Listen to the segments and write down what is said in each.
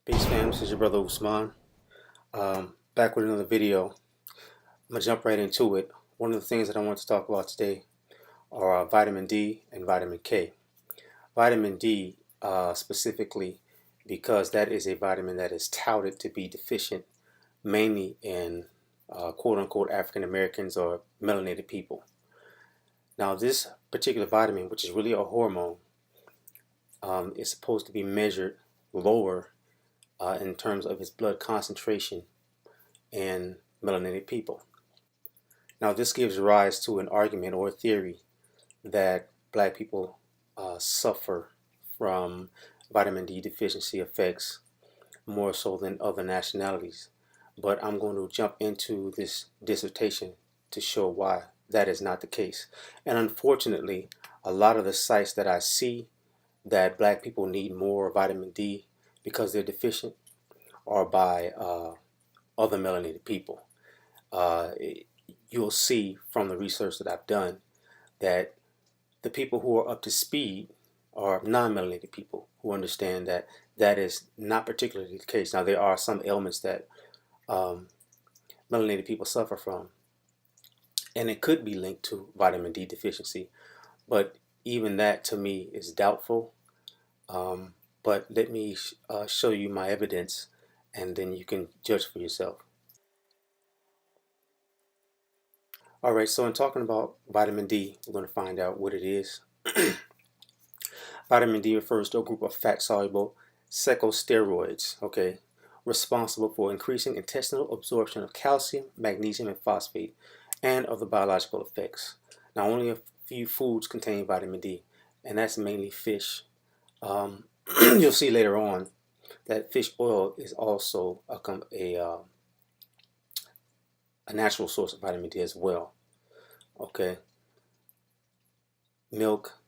Peace fam, this is your brother Usman. Back with another video. I'm going to jump right into it. One of the things that I want to talk about today are vitamin D and vitamin K. Vitamin D specifically because that is a vitamin that is touted to be deficient mainly in quote-unquote African Americans or melanated people. Now this particular vitamin, which is really a hormone, is supposed to be measured lower in terms of its blood concentration in melanated people. Now this gives rise to an argument or a theory that black people suffer from vitamin D deficiency effects more so than other nationalities. But I'm going to jump into this dissertation to show why that is not the case. And unfortunately, a lot of the sites that I see that black people need more vitamin D because they're deficient are by other melanated people. You'll see from the research that I've done that the people who are up to speed are non-melanated people who understand that that is not particularly the case. Now there are some ailments that melanated people suffer from, and it could be linked to vitamin D deficiency, but even that to me is doubtful. But let me show you my evidence, and then you can judge for yourself. Alright, so in talking about vitamin D, we're going to find out what it is. Vitamin D refers to a group of fat-soluble corticosteroids, okay, responsible for increasing intestinal absorption of calcium, magnesium, and phosphate, and other biological effects. Now, only a few foods contain vitamin D, and that's mainly fish. You'll see later on that fish oil is also a natural source of vitamin D as well. Okay, milk,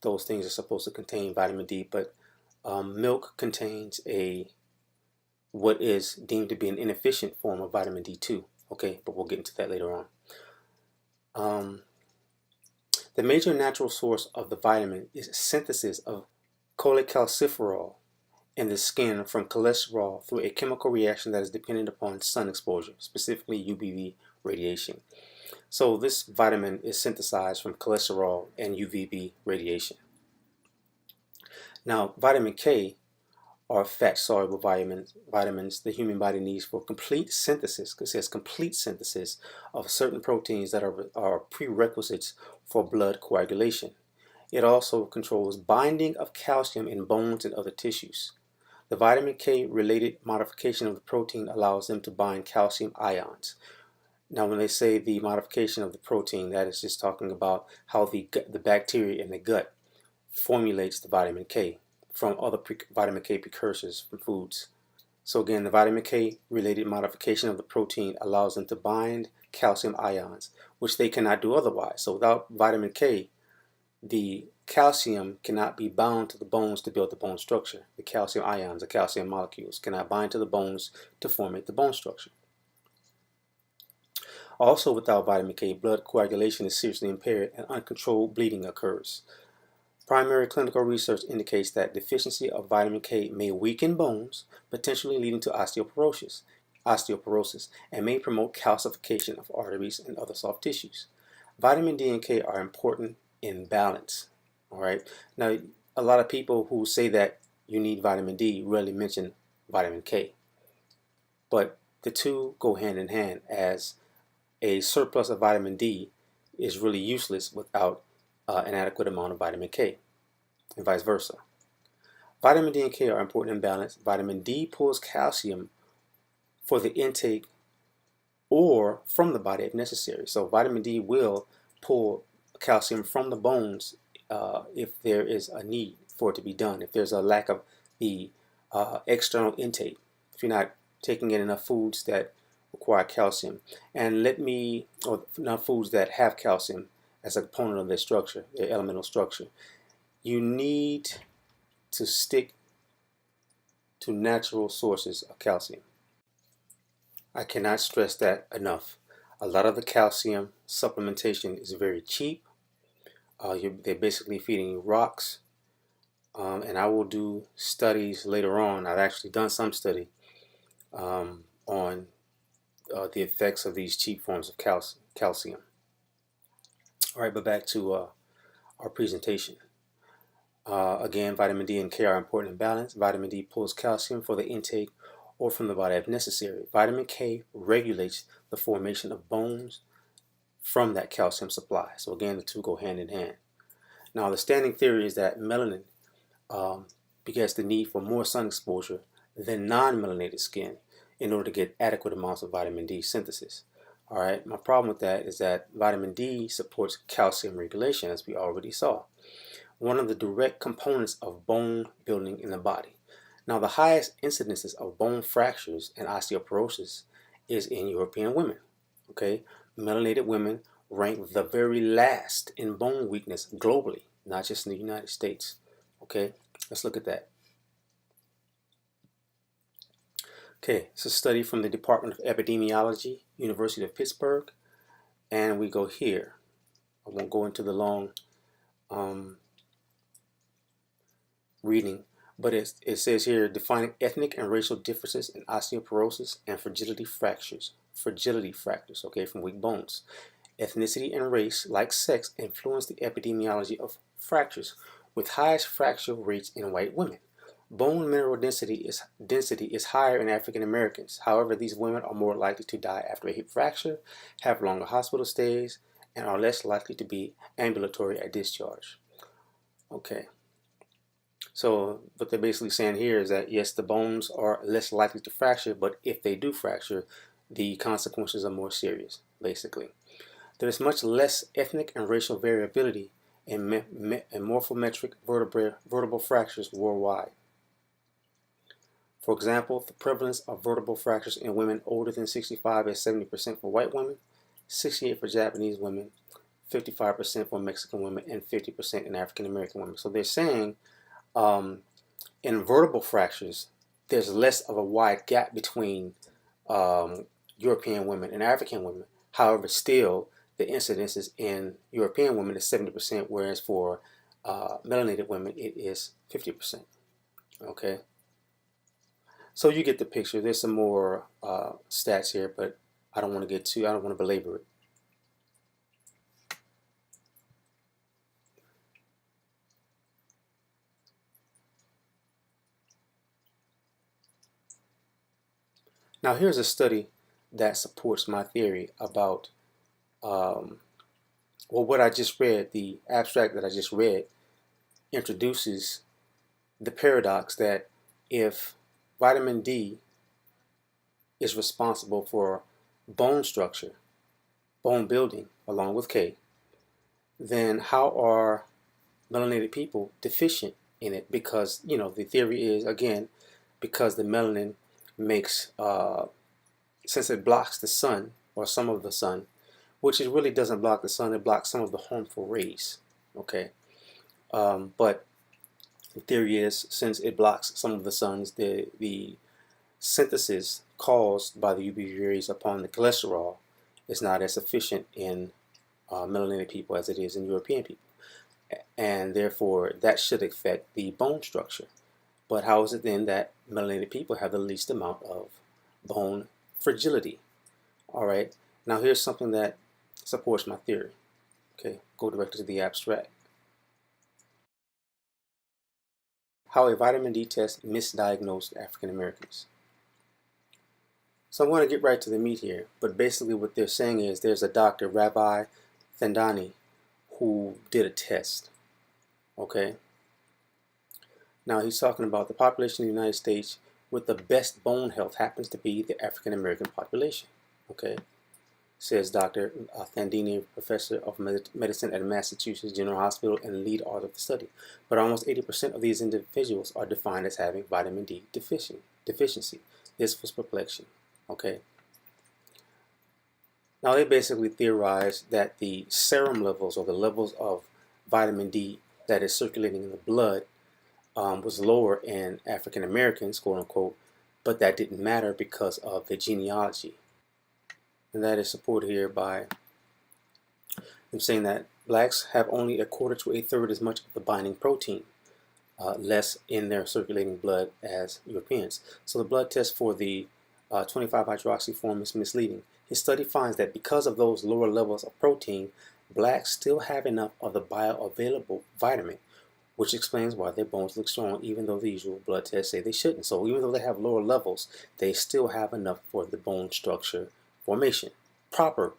those things are supposed to contain vitamin D, but milk contains what is deemed to be an inefficient form of vitamin D2. Okay, but we'll get into that later on. The major natural source of the vitamin is synthesis of cholecalciferol in the skin from cholesterol through a chemical reaction that is dependent upon sun exposure, specifically UVB radiation. So this vitamin is synthesized from cholesterol and UVB radiation. Now, vitamin K are fat-soluble vitamins the human body needs for complete synthesis, because it says complete synthesis of certain proteins that are prerequisites for blood coagulation. It also controls binding of calcium in bones and other tissues. The vitamin K related modification of the protein allows them to bind calcium ions. Now, when they say the modification of the protein, that is just talking about how the bacteria in the gut formulates the vitamin K from other vitamin K precursors from foods. So again, the vitamin K related modification of the protein allows them to bind calcium ions, which they cannot do otherwise. So without vitamin K, the calcium cannot be bound to the bones to build the bone structure. The calcium ions, the calcium molecules, cannot bind to the bones to formate the bone structure. Also, without vitamin K, blood coagulation is seriously impaired and uncontrolled bleeding occurs. Primary clinical research indicates that deficiency of vitamin K may weaken bones, potentially leading to osteoporosis, and may promote calcification of arteries and other soft tissues. Vitamin D and K are important in balance. All right. Now, a lot of people who say that you need vitamin D rarely mention vitamin K, but the two go hand in hand, as a surplus of vitamin D is really useless without an adequate amount of vitamin K, and vice versa. Vitamin D and K are important in balance. Vitamin D pulls calcium for the intake or from the body if necessary. So vitamin D will pull calcium from the bones if there is a need for it to be done, if there's a lack of the external intake, if you're not taking in enough foods that require calcium, and enough foods that have calcium as a component of their structure, their elemental structure. You need to stick to natural sources of calcium. I cannot stress that enough. A lot of the calcium supplementation is very cheap. They're basically feeding you rocks. and I will do studies later on. I've actually done some study on the effects of these cheap forms of calcium. All right, but back to our presentation. Again, vitamin D and K are important in balance. Vitamin D pulls calcium for the intake or from the body if necessary. Vitamin K regulates the formation of bones from that calcium supply. So again, the two go hand in hand. Now, the standing theory is that melanin begets the need for more sun exposure than non-melanated skin in order to get adequate amounts of vitamin D synthesis. All right, my problem with that is that vitamin D supports calcium regulation, as we already saw, one of the direct components of bone building in the body. Now, the highest incidences of bone fractures and osteoporosis is in European women. Okay, melanated women rank the very last in bone weakness globally, not just in the United States. Okay, let's look at that. Okay, it's a study from the Department of Epidemiology, University of Pittsburgh, and we go here. I won't go into the long reading, but it says here, defining ethnic and racial differences in osteoporosis and fragility fractures, okay, from weak bones. Ethnicity and race, like sex, influence the epidemiology of fractures, with highest fracture rates in white women. Bone mineral density is higher in African Americans. However, these women are more likely to die after a hip fracture, have longer hospital stays, and are less likely to be ambulatory at discharge. Okay. So what they're basically saying here is that yes, the bones are less likely to fracture, but if they do fracture, the consequences are more serious, basically. There is much less ethnic and racial variability in morphometric vertebral fractures worldwide. For example, the prevalence of vertebral fractures in women older than 65 is 70% for white women, 68% for Japanese women, 55% for Mexican women, and 50% in African American women. So they're saying in vertebral fractures, there's less of a wide gap between European women and African women. However, still, the incidences in European women is 70%, whereas for melanated women, it is 50%. Okay? So you get the picture. There's some more stats here, but I don't want to belabor it. Now here's a study that supports my theory about, what I just read, the abstract that I just read, introduces the paradox that if vitamin D is responsible for bone structure, bone building, along with K, then how are melanated people deficient in it? Because, the theory is, again, because the melanin makes, since it blocks the sun, or some of the sun, which it really doesn't block the sun, it blocks some of the harmful rays, okay? But the theory is, since it blocks some of the suns, the synthesis caused by the UV rays upon the cholesterol is not as efficient in melanated people as it is in European people. And therefore, that should affect the bone structure. But how is it then that melanated people have the least amount of bone fragility? All right, now here's something that supports my theory. Okay, go directly to the abstract. How a vitamin D test misdiagnosed African Americans. So I'm going to get right to the meat here, but basically what they're saying is there's a doctor, Rabbi Thandani, who did a test. Okay, now he's talking about the population of the United States with the best bone health happens to be the African American population. Okay, says Dr. Thandani, professor of medicine at Massachusetts General Hospital and lead author of the study. But almost 80% of these individuals are defined as having vitamin D deficiency. This was perplexing. Okay. Now they basically theorized that the serum levels, or the levels of vitamin D that is circulating in the blood, was lower in African Americans, quote unquote, but that didn't matter because of the genealogy. And that is supported here by them saying that blacks have only a quarter to a third as much of the binding protein. less in their circulating blood as Europeans. So the blood test for the 25-hydroxy form is misleading. His study finds that because of those lower levels of protein, blacks still have enough of the bioavailable vitamin, which explains why their bones look strong even though the usual blood tests say they shouldn't. So even though they have lower levels, they still have enough for the bone structure formation, proper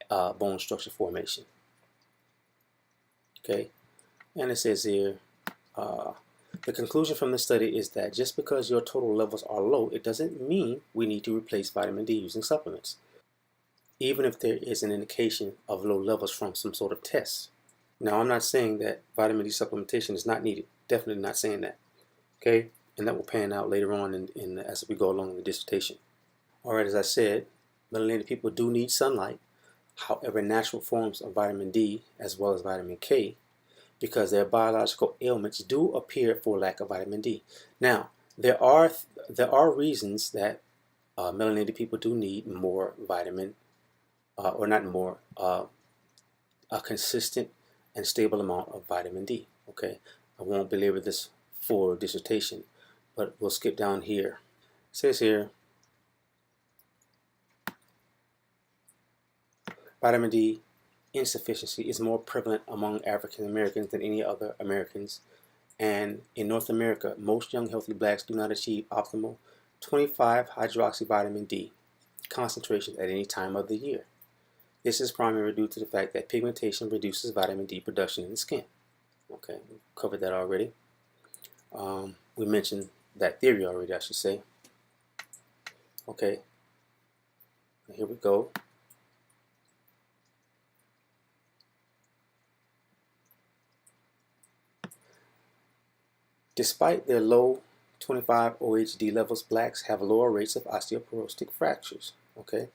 bone structure formation. Okay, and it says here, the conclusion from the study is that just because your total levels are low, it doesn't mean we need to replace vitamin D using supplements, even if there is an indication of low levels from some sort of test. Now, I'm not saying that vitamin D supplementation is not needed. Definitely not saying that. Okay, and that will pan out later on as we go along in the dissertation. All right, as I said, melanated people do need sunlight. However, natural forms of vitamin D as well as vitamin K, because their biological ailments do appear for lack of vitamin D. Now, there are reasons that melanated people do need more vitamin, or not more, a consistent and stable amount of vitamin D. Okay, I won't belabor this for dissertation, but we'll skip down here. It says here, vitamin D insufficiency is more prevalent among African Americans than any other Americans, and in North America, most young healthy blacks do not achieve optimal 25-hydroxyvitamin D concentrations at any time of the year. This is primarily due to the fact that pigmentation reduces vitamin D production in the skin. Okay, we covered that already. We mentioned that theory already, I should say. Okay, here we go. Despite their low 25 OHD levels, blacks have lower rates of osteoporotic fractures. Okay,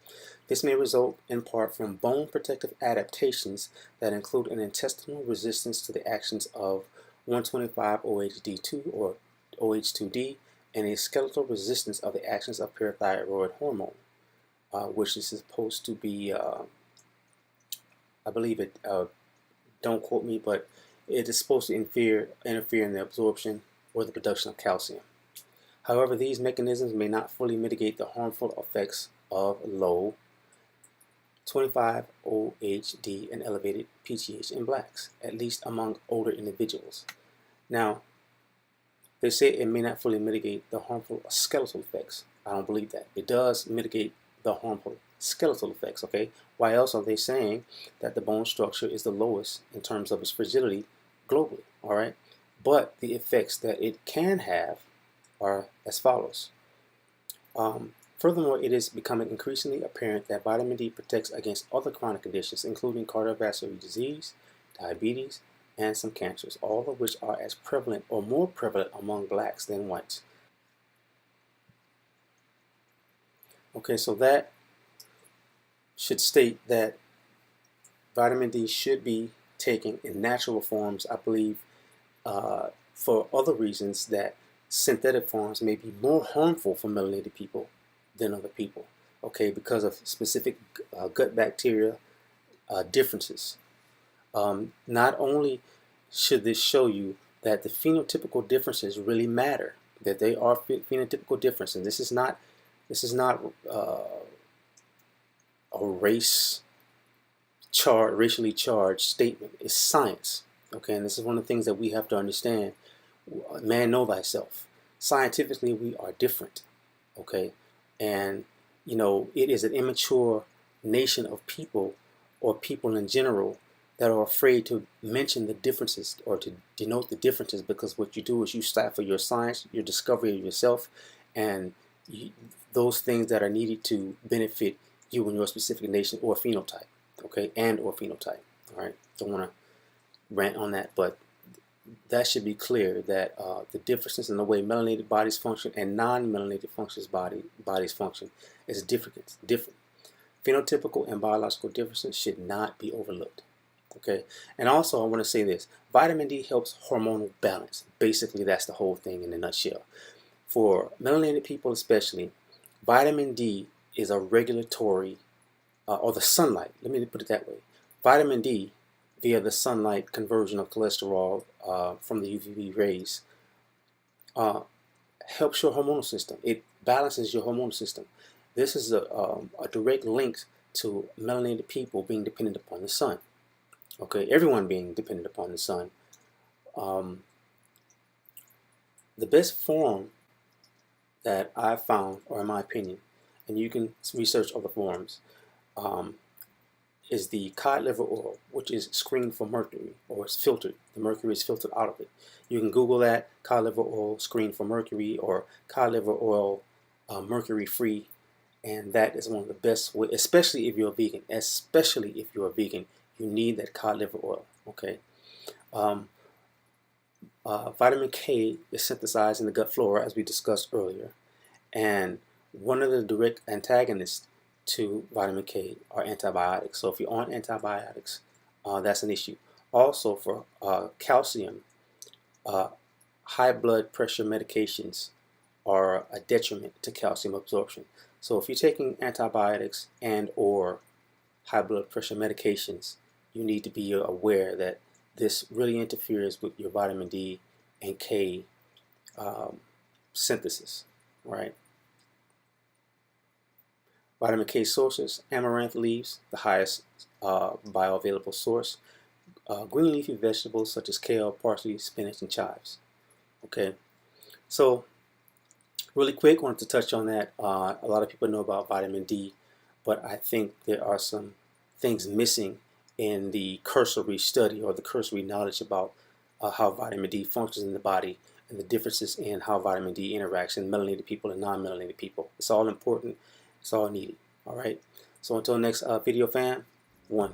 this may result in part from bone protective adaptations that include an intestinal resistance to the actions of 125 OHD2 or OH2D and a skeletal resistance of the actions of parathyroid hormone, which is supposed to be, I believe it, don't quote me, but it is supposed to interfere in the absorption or the production of calcium. However, these mechanisms may not fully mitigate the harmful effects of low 25 OHD and elevated PTH in blacks, at least among older individuals. Now, they say it may not fully mitigate the harmful skeletal effects. I don't believe that. It does mitigate the harmful skeletal effects, okay? Why else are they saying that the bone structure is the lowest in terms of its fragility globally, all right? But the effects that it can have are as follows. Furthermore, it is becoming increasingly apparent that vitamin D protects against other chronic conditions, including cardiovascular disease, diabetes, and some cancers, all of which are as prevalent or more prevalent among blacks than whites. Okay, so that should state that vitamin D should be taken in natural forms, I believe, for other reasons that synthetic forms may be more harmful for melanated people than other people, okay, because of specific gut bacteria differences. Not only should this show you that the phenotypical differences really matter, that they are phenotypical differences, and this is not a racially charged statement. It's science, okay, and this is one of the things that we have to understand. Man, know thyself. Scientifically, we are different, okay, and you know, it is an immature nation of people, or people in general, that are afraid to mention the differences or to denote the differences, because what you do is you stifle your science, your discovery of yourself, and those things that are needed to benefit you and your specific nation or phenotype, okay, and or phenotype. All right, don't want to rant on that, but that should be clear that the differences in the way melanated bodies function and non-melanated bodies function is different. Phenotypical and biological differences should not be overlooked. Okay, and also I want to say this: vitamin D helps hormonal balance. Basically, that's the whole thing in a nutshell. For melanated people especially, vitamin D is a regulatory, or the sunlight, let me put it that way. Vitamin D, via the sunlight conversion of cholesterol from the UVB rays, helps your hormonal system. It balances your hormonal system. This is a direct link to melanated people being dependent upon the sun. Okay, everyone being dependent upon the sun. The best form that I've found, or in my opinion, and you can research other forms, is the cod liver oil, which is screened for mercury, or it's filtered. The mercury is filtered out of it. You can Google that, cod liver oil screened for mercury, or cod liver oil mercury free, and that is one of the best ways, especially if you're a vegan. Especially if you're a vegan, you need that cod liver oil. Okay. Vitamin K is synthesized in the gut flora, as we discussed earlier, and one of the direct antagonists to vitamin K are antibiotics. So if you're on antibiotics, that's an issue. Also, for calcium, high blood pressure medications are a detriment to calcium absorption. So if you're taking antibiotics and or high blood pressure medications, you need to be aware that this really interferes with your vitamin D and K synthesis, right? Vitamin K sources: amaranth leaves, the highest bioavailable source. Green leafy vegetables such as kale, parsley, spinach, and chives. Okay, so really quick, wanted to touch on that. A lot of people know about vitamin D, but I think there are some things missing in the cursory study or the cursory knowledge about how vitamin D functions in the body and the differences in how vitamin D interacts in melanated people and non-melanated people. It's all important. It's all needed. All right. So until next video, fam. 1.